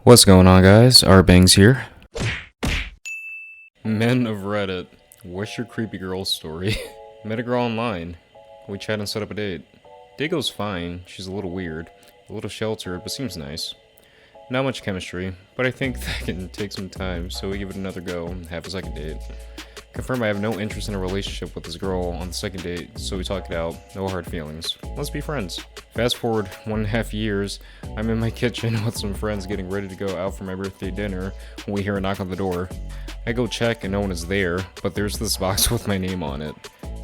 What's going on, guys? rBangerz here. Men of Reddit, what's your creepy girl story? Met a girl online. We chat and set up a date. Date goes fine. She's a little weird, a little sheltered, but seems nice. Not much chemistry, but I think that can take some time, so we give it another go and have a second date. Confirm I have no interest in a relationship with this girl on the second date, so we talk it out. No hard feelings. Let's be friends. Fast forward 1.5 years, I'm in my kitchen with some friends getting ready to go out for my birthday dinner when we hear a knock on the door. I go check and no one is there, but there's this box with my name on it.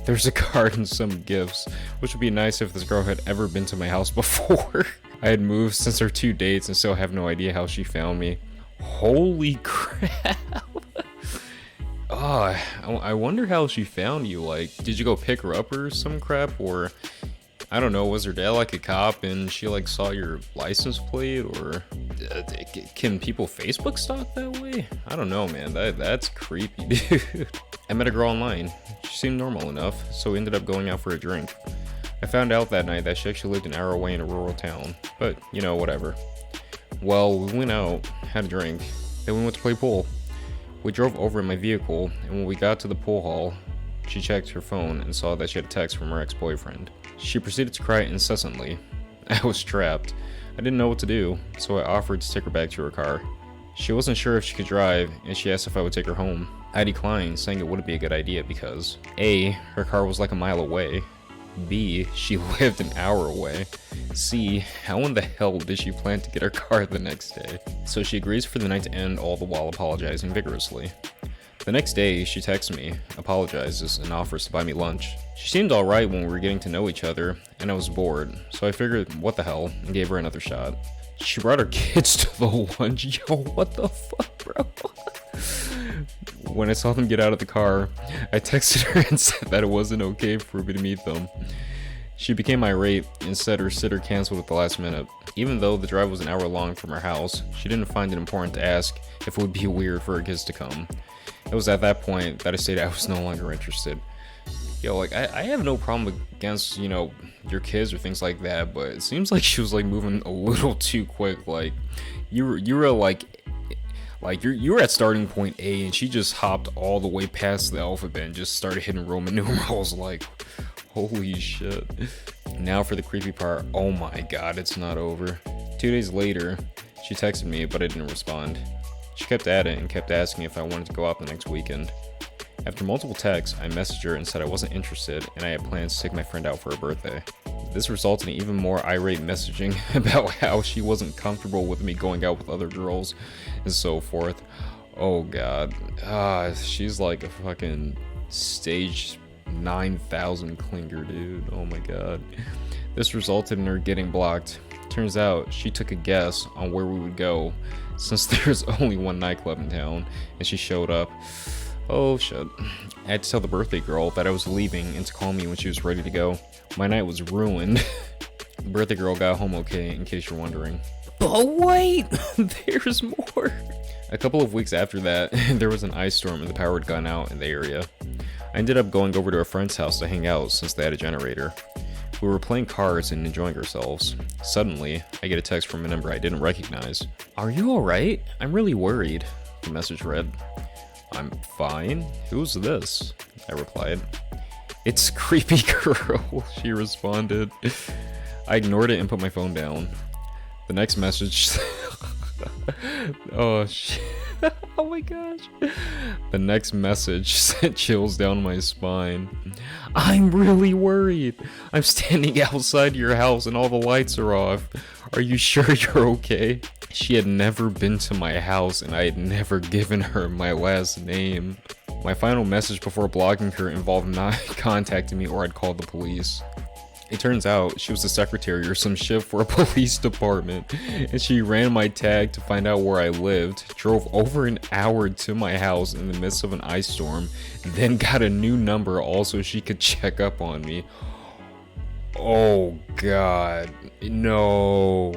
There's a card and some gifts, which would be nice if this girl had ever been to my house before. I had moved since our 2 dates and still have no idea how she found me. Holy crap. Oh, I wonder how she found you. Like, did you go pick her up or some crap? Or, I don't know, was her dad like a cop and she like saw your license plate? Or can people Facebook stalk that way? I don't know, man. That's creepy, dude. I met a girl online. She seemed normal enough, so we ended up going out for a drink. I found out that night that she actually lived an hour away in a rural town. But, you know, whatever. Well, we went out, had a drink, then we went to play pool. We drove over in my vehicle, and when we got to the pool hall, she checked her phone and saw that she had a text from her ex-boyfriend. She proceeded to cry incessantly. I was trapped. I didn't know what to do, so I offered to take her back to her car. She wasn't sure if she could drive, and she asked if I would take her home. I declined, saying it wouldn't be a good idea because A, her car was like a mile away. B, she lived an hour away. C, how in the hell did she plan to get her car the next day? So she agrees for the night to end, all the while apologizing vigorously. The next day, she texts me, apologizes, and offers to buy me lunch. She seemed alright when we were getting to know each other, and I was bored, so I figured what the hell, and gave her another shot. She brought her kids to the lunch. Yo, what the fuck, bro? When I saw them get out of the car, I texted her and said that it wasn't okay for me to meet them. She became irate and said her sitter canceled at the last minute. Even though the drive was an hour long from her house, she didn't find it important to ask if it would be weird for her kids to come. It was at that point that I stated I was no longer interested. Yo, like, I have no problem against, you know, your kids or things like that, but it seems like she was, like, moving a little too quick. Like, you were at starting point A, and she just hopped all the way past the alphabet and just started hitting Roman numerals. Like, holy shit. Now for the creepy part. Oh my god, it's not over. 2 days later, she texted me, but I didn't respond. She kept at it and kept asking if I wanted to go out the next weekend. After multiple texts, I messaged her and said I wasn't interested and I had plans to take my friend out for her birthday. This resulted in even more irate messaging about how she wasn't comfortable with me going out with other girls and so forth. Oh god. She's like a fucking stage 9,000 clinger, dude. Oh my god. This resulted in her getting blocked. Turns out she took a guess on where we would go since there's only one nightclub in town and she showed up. Oh shit. I had to tell the birthday girl that I was leaving and to call me when she was ready to go. My night was ruined. The birthday girl got home okay, in case you're wondering. But wait! There's more! A couple of weeks after that, there was an ice storm and the power had gone out in the area. I ended up going over to a friend's house to hang out since they had a generator. We were playing cards and enjoying ourselves. Suddenly, I get a text from a number I didn't recognize. Are you alright? I'm really worried. The message read. I'm fine. Who's this? I replied. It's creepy girl, she responded. I ignored it and put my phone down. The next message oh shit. Oh my gosh. The next message sent chills down my spine. I'm really worried. I'm standing outside your house and all the lights are off. Are you sure you're okay? She had never been to my house and I had never given her my last name. My final message before blocking her involved not contacting me or I'd call the police. It turns out she was the secretary or some shit for a police department, and she ran my tag to find out where I lived, drove over an hour to my house in the midst of an ice storm, then got a new number also she could check up on me. Oh god, no.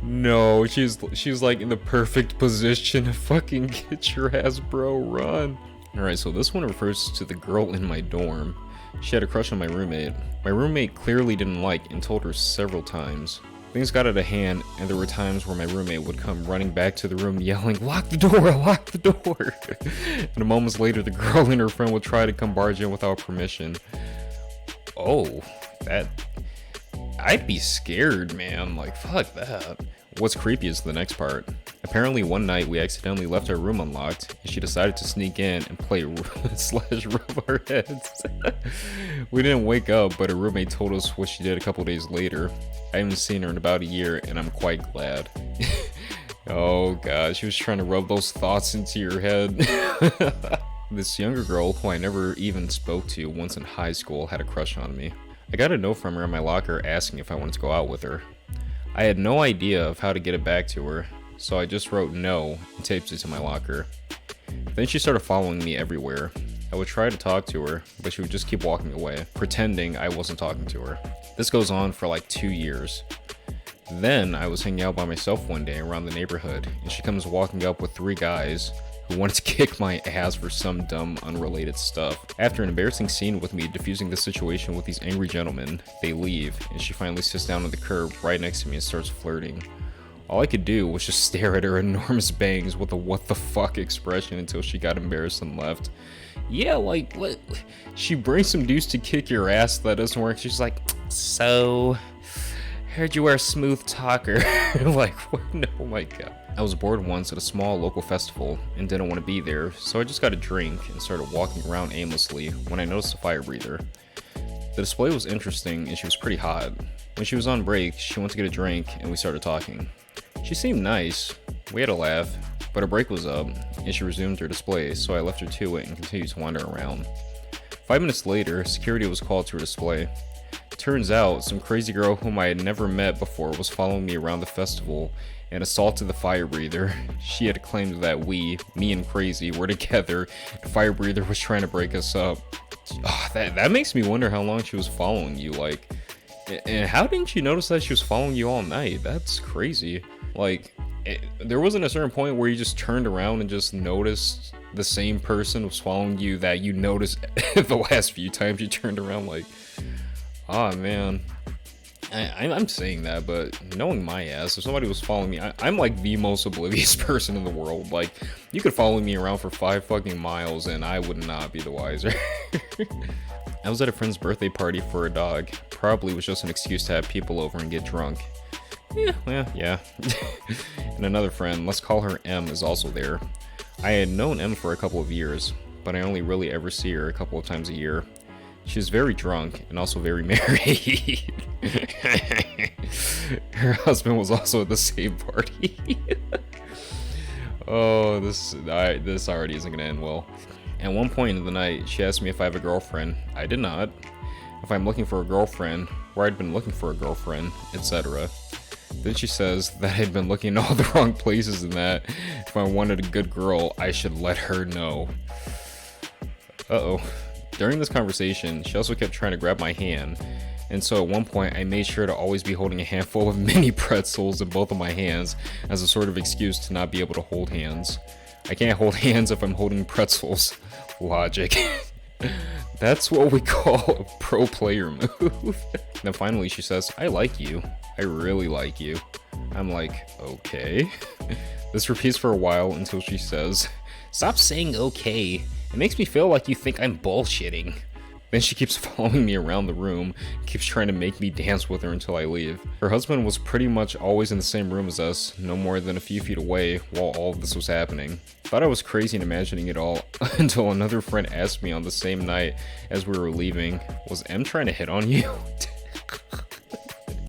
No, she's like in the perfect position to fucking get your ass, bro, run. Alright, so this one refers to the girl in my dorm. She had a crush on my roommate. My roommate clearly didn't like and told her several times. Things got out of hand, and there were times where my roommate would come running back to the room yelling, "Lock the door, lock the door!" And moments later, the girl and her friend would try to come barge in without permission. Oh, I'd be scared, man. Like, fuck that. What's creepy is the next part. Apparently one night we accidentally left our room unlocked, and she decided to sneak in and play slash rub our heads. We didn't wake up, but her roommate told us what she did a couple days later. I haven't seen her in about a year, and I'm quite glad. Oh god, she was trying to rub those thoughts into your head. This younger girl, who I never even spoke to once in high school, had a crush on me. I got a note from her in my locker asking if I wanted to go out with her. I had no idea of how to get it back to her, so I just wrote no and taped it to my locker. Then she started following me everywhere. I would try to talk to her, but she would just keep walking away, pretending I wasn't talking to her. This goes on for like 2 years. Then I was hanging out by myself one day around the neighborhood, and she comes walking up with 3 guys who wanted to kick my ass for some dumb, unrelated stuff. After an embarrassing scene with me diffusing the situation with these angry gentlemen, they leave, and she finally sits down on the curb right next to me and starts flirting. All I could do was just stare at her enormous bangs with a what the fuck expression until she got embarrassed and left. Yeah, like, what? She brings some dudes to kick your ass, that doesn't work. She's like, "So, heard you were a smooth talker." Like, what? No, oh my god. I was bored once at a small local festival and didn't want to be there, so I just got a drink and started walking around aimlessly when I noticed a fire breather. The display was interesting and she was pretty hot. When she was on break, she went to get a drink and we started talking. She seemed nice, we had a laugh, but her break was up and she resumed her display, so I left her to it and continued to wander around. 5 minutes later, security was called to her display. Turns out, some crazy girl whom I had never met before was following me around the festival and assaulted the fire breather. She had claimed that me and Crazy, were together. The fire breather was trying to break us up. Oh, that makes me wonder how long she was following you, like, and how didn't you notice that she was following you all night? That's crazy. Like, there wasn't a certain point where you just turned around and just noticed the same person was following you that you noticed the last few times you turned around. Like, oh man. I'm saying that, but knowing my ass, if somebody was following me, I'm like the most oblivious person in the world. Like, you could follow me around for 5 fucking miles and I would not be the wiser. I was at a friend's birthday party for a dog. Probably was just an excuse to have people over and get drunk. Yeah. And another friend, let's call her M, is also there. I had known M for a couple of years, but I only really ever see her a couple of times a year. She's very drunk and also very married. Her husband was also at the same party. Oh, this already isn't gonna end well. At one point in the night, she asked me if I have a girlfriend. I did not. If I'm looking for a girlfriend, where I'd been looking for a girlfriend, etc. Then she says that I'd been looking in all the wrong places and that if I wanted a good girl, I should let her know. Uh-oh. During this conversation, she also kept trying to grab my hand, and so at one point I made sure to always be holding a handful of mini pretzels in both of my hands as a sort of excuse to not be able to hold hands. I can't hold hands if I'm holding pretzels. Logic. That's what we call a pro player move. Then finally she says, "I like you. I really like you." I'm like, okay. This repeats for a while until she says, "Stop saying okay. It makes me feel like you think I'm bullshitting." Then she keeps following me around the room, keeps trying to make me dance with her until I leave. Her husband was pretty much always in the same room as us, no more than a few feet away while all of this was happening. Thought I was crazy in imagining it all until another friend asked me on the same night as we were leaving, "Was M trying to hit on you?"